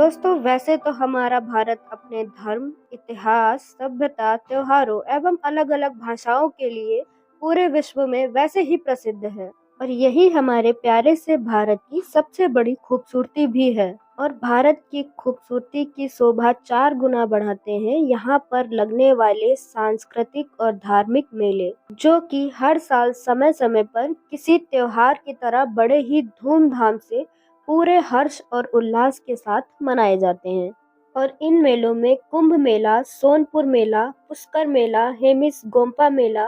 दोस्तों वैसे तो हमारा भारत अपने धर्म, इतिहास, सभ्यता, त्योहारों एवं अलग-अलग भाषाओं के लिए पूरे विश्व में वैसे ही प्रसिद्ध है और यही हमारे प्यारे से भारत की सबसे बड़ी खूबसूरती भी है। और भारत की खूबसूरती की शोभा 4 गुना बढ़ाते हैं यहाँ पर लगने वाले सांस्कृतिक और धार्मिक मेले, जो कि हर साल समय-समय पर किसी त्योहार की तरह बड़े ही धूमधाम से पूरे हर्ष और उल्लास के साथ मनाए जाते हैं। और इन मेलों में कुंभ मेला, सोनपुर मेला, पुष्कर मेला, हेमिस गोम्पा मेला,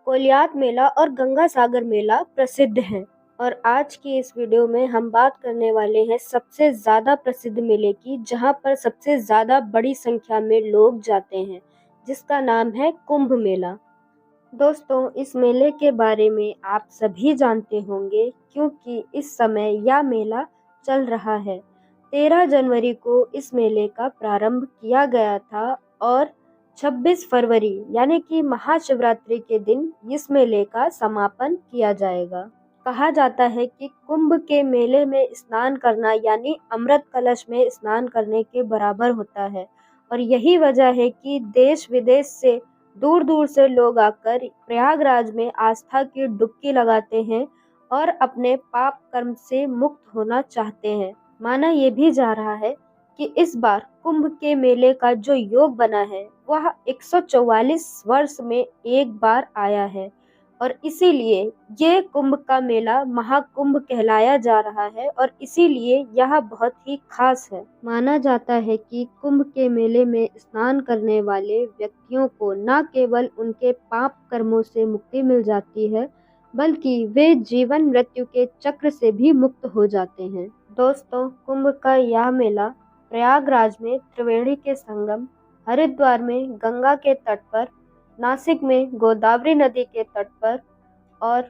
कोलियात मेला और गंगा सागर मेला प्रसिद्ध हैं। और आज की इस वीडियो में हम बात करने वाले हैं सबसे ज़्यादा प्रसिद्ध मेले की, जहां पर सबसे ज़्यादा बड़ी संख्या में लोग जाते हैं, जिसका नाम है कुंभ मेला। दोस्तों इस मेले के बारे में आप सभी जानते होंगे क्योंकि इस समय यह मेला चल रहा है। 13 जनवरी को इस मेले का प्रारंभ किया गया था और 26 फरवरी यानी कि महाशिवरात्रि के दिन इस मेले का समापन किया जाएगा। कहा जाता है कि कुंभ के मेले में स्नान करना यानी अमृत कलश में स्नान करने के बराबर होता है और यही वजह है कि देश विदेश से दूर दूर से लोग आकर प्रयागराज में आस्था की डुबकी लगाते हैं और अपने पाप कर्म से मुक्त होना चाहते हैं। माना ये भी जा रहा है कि इस बार कुंभ के मेले का जो योग बना है वह 144 वर्ष में एक बार आया है और इसीलिए ये कुंभ का मेला महाकुंभ कहलाया जा रहा है और इसीलिए यह बहुत ही खास है। माना जाता है कि कुंभ के मेले में स्नान करने वाले व्यक्तियों को न केवल उनके पाप कर्मों से मुक्ति मिल जाती है, बल्कि वे जीवन मृत्यु के चक्र से भी मुक्त हो जाते हैं। दोस्तों कुंभ का यह मेला प्रयागराज में त्रिवेणी के संगम, हरिद्वार में गंगा के तट पर, नासिक में गोदावरी नदी के तट पर और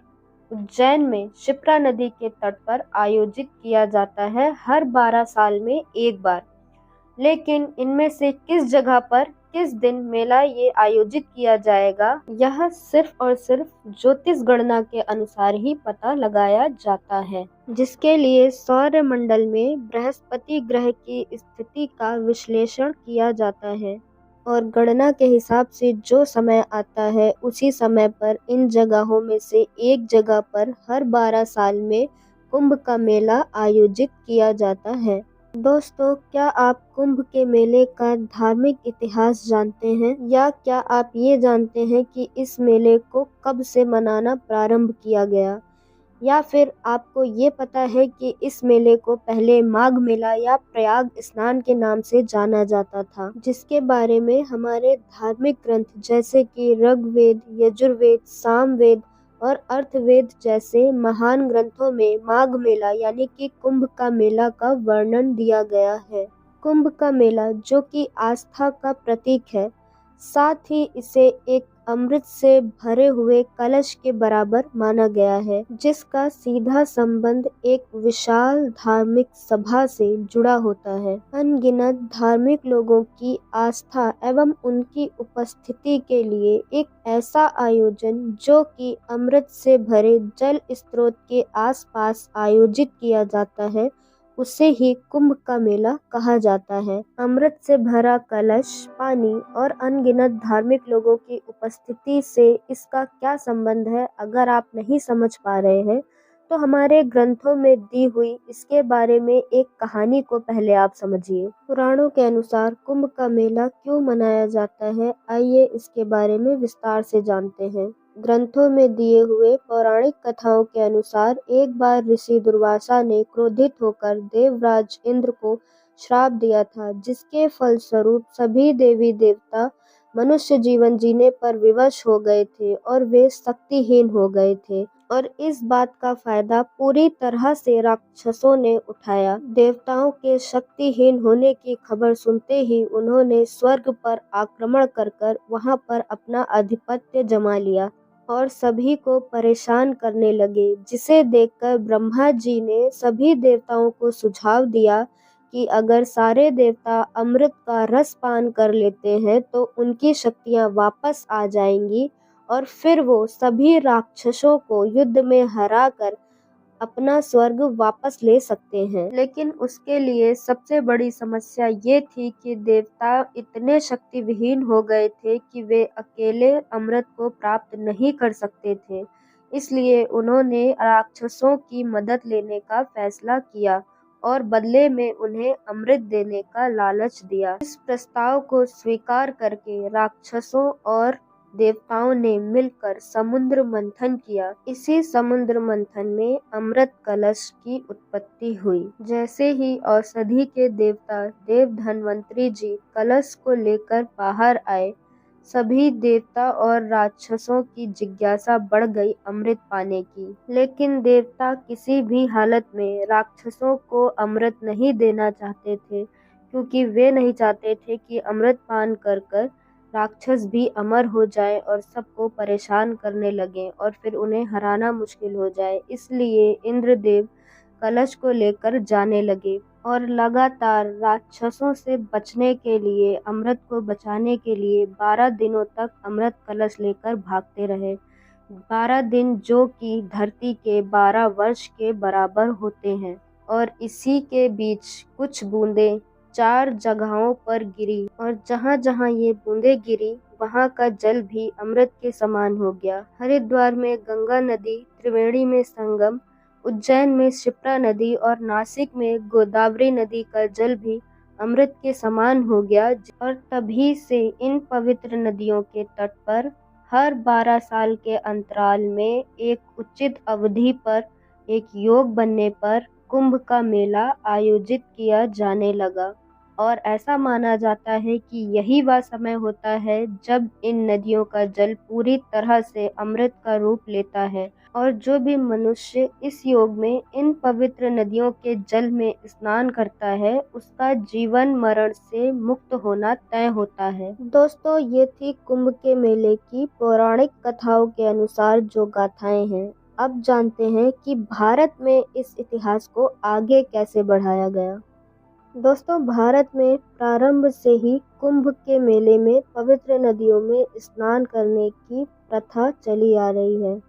उज्जैन में शिप्रा नदी के तट पर आयोजित किया जाता है हर 12 साल में एक बार। लेकिन इनमें से किस जगह पर किस दिन मेला ये आयोजित किया जाएगा, यह सिर्फ और सिर्फ ज्योतिष गणना के अनुसार ही पता लगाया जाता है, जिसके लिए सौर मंडल में बृहस्पति ग्रह की स्थिति का विश्लेषण किया जाता है और गणना के हिसाब से जो समय आता है उसी समय पर इन जगहों में से एक जगह पर हर 12 साल में कुंभ का मेला आयोजित किया जाता है। दोस्तों क्या आप कुंभ के मेले का धार्मिक इतिहास जानते हैं, या क्या आप ये जानते हैं कि इस मेले को कब से मनाना प्रारंभ किया गया, या फिर आपको ये पता है कि इस मेले को पहले माघ मेला या प्रयाग स्नान के नाम से जाना जाता था, जिसके बारे में हमारे धार्मिक ग्रंथ जैसे कि ऋग्वेद, यजुर्वेद, सामवेद और अर्थवेद जैसे महान ग्रंथों में माघ मेला यानी कि कुंभ का मेला का वर्णन दिया गया है। कुंभ का मेला जो कि आस्था का प्रतीक है, साथ ही इसे एक अमृत से भरे हुए कलश के बराबर माना गया है, जिसका सीधा संबंध एक विशाल धार्मिक सभा से जुड़ा होता है। अनगिनत धार्मिक लोगों की आस्था एवं उनकी उपस्थिति के लिए एक ऐसा आयोजन जो कि अमृत से भरे जल स्रोत के आसपास आयोजित किया जाता है, उसे ही कुंभ का मेला कहा जाता है। अमृत से भरा कलश, पानी और अनगिनत धार्मिक लोगों की उपस्थिति से इसका क्या संबंध है, अगर आप नहीं समझ पा रहे हैं तो हमारे ग्रंथों में दी हुई इसके बारे में एक कहानी को पहले आप समझिए। पुराणों के अनुसार कुंभ का मेला क्यों मनाया जाता है, आइए इसके बारे में विस्तार से जानते हैं। ग्रंथों में दिए हुए पौराणिक कथाओं के अनुसार एक बार ऋषि दुर्वासा ने क्रोधित होकर देवराज इंद्र को श्राप दिया था, जिसके फलस्वरूप सभी देवी देवता मनुष्य जीवन जीने पर विवश हो गए थे और वे शक्तिहीन हो गए थे, और इस बात का फायदा पूरी तरह से राक्षसों ने उठाया। देवताओं के शक्तिहीन होने की खबर सुनते ही उन्होंने स्वर्ग पर आक्रमण कर वहां पर अपना आधिपत्य जमा लिया और सभी को परेशान करने लगे, जिसे देखकर ब्रह्मा जी ने सभी देवताओं को सुझाव दिया कि अगर सारे देवता अमृत का रस पान कर लेते हैं तो उनकी शक्तियां वापस आ जाएंगी और फिर वो सभी राक्षसों को युद्ध में हराकर अपना स्वर्ग वापस ले सकते हैं। लेकिन उसके लिए सबसे बड़ी समस्या ये थी कि देवता इतने शक्तिविहीन हो गए थे कि वे अकेले अमृत को प्राप्त नहीं कर सकते थे। इसलिए उन्होंने राक्षसों की मदद लेने का फैसला किया और बदले में उन्हें अमृत देने का लालच दिया। इस प्रस्ताव को स्वीकार करके राक्षसों और देवताओं ने मिलकर समुद्र मंथन किया। इसी समुद्र मंथन में अमृत कलश की उत्पत्ति हुई। जैसे ही औषधि के देवता देव धन्वंतरी जी कलश को लेकर बाहर आए, सभी देवता और राक्षसों की जिज्ञासा बढ़ गई अमृत पाने की। लेकिन देवता किसी भी हालत में राक्षसों को अमृत नहीं देना चाहते थे, क्योंकि वे नहीं चाहते थे कि अमृत पान कर कर राक्षस भी अमर हो जाए और सबको परेशान करने लगे और फिर उन्हें हराना मुश्किल हो जाए। इसलिए इंद्रदेव कलश को लेकर जाने लगे और लगातार राक्षसों से बचने के लिए, अमृत को बचाने के लिए 12 दिनों तक अमृत कलश लेकर भागते रहे। 12 दिन जो कि धरती के 12 वर्ष के बराबर होते हैं। और इसी के बीच कुछ बूंदें 4 जगहों पर गिरी और जहाँ-जहाँ ये बूंदें गिरी वहाँ का जल भी अमृत के समान हो गया। हरिद्वार में गंगा नदी, त्रिवेणी में संगम, उज्जैन में क्षिप्रा नदी और नासिक में गोदावरी नदी का जल भी अमृत के समान हो गया। और तभी से इन पवित्र नदियों के तट पर हर 12 साल के अंतराल में एक उचित अवधि पर एक योग बनने पर कुंभ का मेला आयोजित किया जाने लगा। और ऐसा माना जाता है कि यही वह समय होता है जब इन नदियों का जल पूरी तरह से अमृत का रूप लेता है और जो भी मनुष्य इस योग में इन पवित्र नदियों के जल में स्नान करता है उसका जीवन मरण से मुक्त होना तय होता है। दोस्तों, ये थी कुंभ के मेले की पौराणिक कथाओं के अनुसार जो गाथाएं हैं। अब जानते हैं कि भारत में इस इतिहास को आगे कैसे बढ़ाया गया। दोस्तों, भारत में प्रारंभ से ही कुंभ के मेले में पवित्र नदियों में स्नान करने की प्रथा चली आ रही है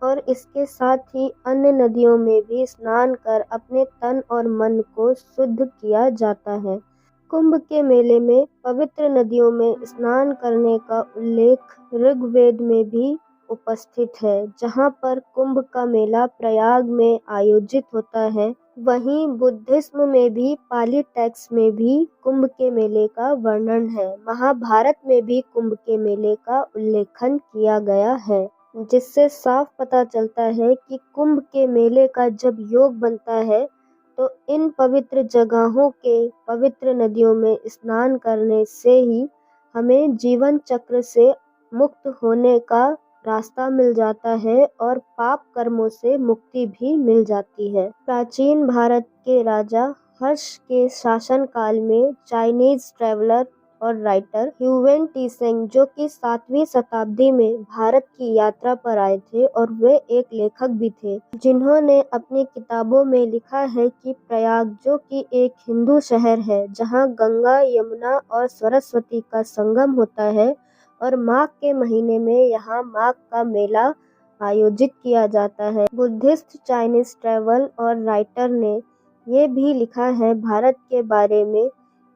और इसके साथ ही अन्य नदियों में भी स्नान कर अपने तन और मन को शुद्ध किया जाता है। कुंभ के मेले में पवित्र नदियों में स्नान करने का उल्लेख ऋग्वेद में भी उपस्थित है, जहाँ पर कुंभ का मेला प्रयाग में आयोजित होता है। वहीं बुद्धिज्म में भी पाली टेक्स्ट में भी कुंभ के मेले का वर्णन है। महाभारत में भी कुंभ के मेले का उल्लेखन किया गया है, जिससे साफ पता चलता है कि कुंभ के मेले का जब योग बनता है तो इन पवित्र जगहों के पवित्र नदियों में स्नान करने से ही हमें जीवन चक्र से मुक्त होने का रास्ता मिल जाता है और पाप कर्मों से मुक्ति भी मिल जाती है। प्राचीन भारत के राजा हर्ष के शासनकाल में चाइनीज ट्रैवलर और राइटर ह्यूवेन टीसेंग, जो कि 7वीं शताब्दी में भारत की यात्रा पर आए थे और वे एक लेखक भी थे, जिन्होंने अपनी किताबों में लिखा है कि प्रयाग, जो कि एक हिंदू शहर है जहां गंगा, यमुना और सरस्वती का संगम होता है और माघ के महीने में यहाँ माघ का मेला आयोजित किया जाता है। बुद्धिस्ट चाइनीज ट्रैवल और राइटर ने ये भी लिखा है भारत के बारे में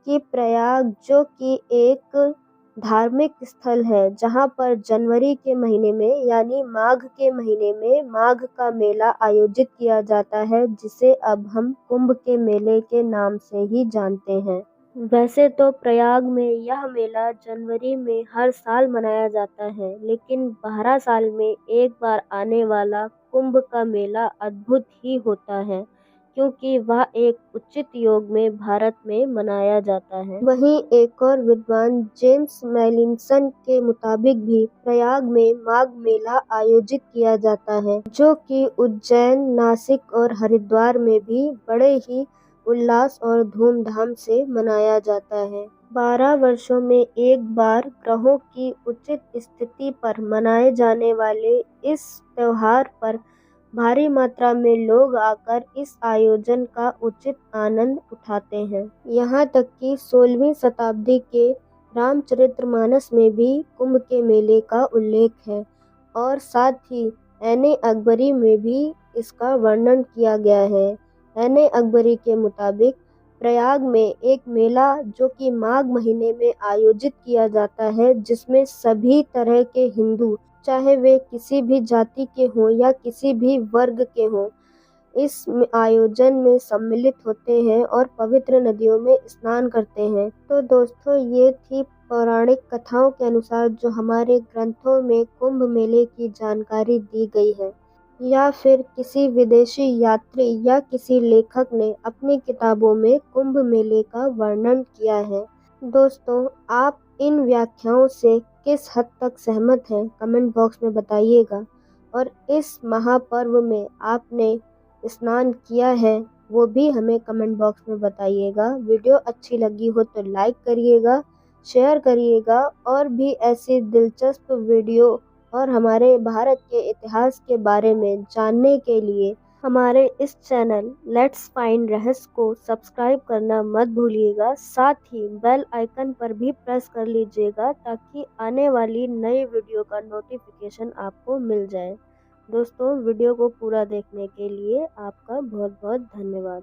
कि प्रयाग, जो कि एक धार्मिक स्थल है, जहाँ पर जनवरी के महीने में यानी माघ के महीने में माघ का मेला आयोजित किया जाता है, जिसे अब हम कुंभ के मेले के नाम से ही जानते हैं। वैसे तो प्रयाग में यह मेला जनवरी में हर साल मनाया जाता है, लेकिन 12 साल में एक बार आने वाला कुंभ का मेला अद्भुत ही होता है, क्योंकि वह एक उचित योग में भारत में मनाया जाता है। वहीं एक और विद्वान जेम्स मैलिन्सन के मुताबिक भी प्रयाग में माघ मेला आयोजित किया जाता है, जो कि उज्जैन, नासिक और हरिद्वार में भी बड़े ही उल्लास और धूमधाम से मनाया जाता है। 12 वर्षों में एक बार ग्रहों की उचित स्थिति पर मनाए जाने वाले इस त्योहार पर भारी मात्रा में लोग आकर इस आयोजन का उचित आनंद उठाते हैं। यहाँ तक कि 16वीं शताब्दी के रामचरितमानस में भी कुंभ के मेले का उल्लेख है और साथ ही ऐने अकबरी में भी इसका वर्णन किया गया है। ऐने अकबरी के मुताबिक प्रयाग में एक मेला जो कि माघ महीने में आयोजित किया जाता है, जिसमें सभी तरह के हिंदू, चाहे वे किसी भी जाति के हों या किसी भी वर्ग के हों, इस आयोजन में सम्मिलित होते हैं और पवित्र नदियों में स्नान करते हैं। तो दोस्तों, ये थी पौराणिक कथाओं के अनुसार जो हमारे ग्रंथों में कुंभ मेले की जानकारी दी गई है, या फिर किसी विदेशी यात्री या किसी लेखक ने अपनी किताबों में कुंभ मेले का वर्णन किया है। दोस्तों, आप इन व्याख्याओं से किस हद तक सहमत हैं, कमेंट बॉक्स में बताइएगा। और इस महापर्व में आपने स्नान किया है, वो भी हमें कमेंट बॉक्स में बताइएगा। वीडियो अच्छी लगी हो तो लाइक करिएगा, शेयर करिएगा, और भी ऐसी दिलचस्प वीडियो और हमारे भारत के इतिहास के बारे में जानने के लिए हमारे इस चैनल लेट्स फाइंड रहस्य को सब्सक्राइब करना मत भूलिएगा। साथ ही बेल आइकन पर भी प्रेस कर लीजिएगा ताकि आने वाली नई वीडियो का नोटिफिकेशन आपको मिल जाए। दोस्तों, वीडियो को पूरा देखने के लिए आपका बहुत बहुत धन्यवाद।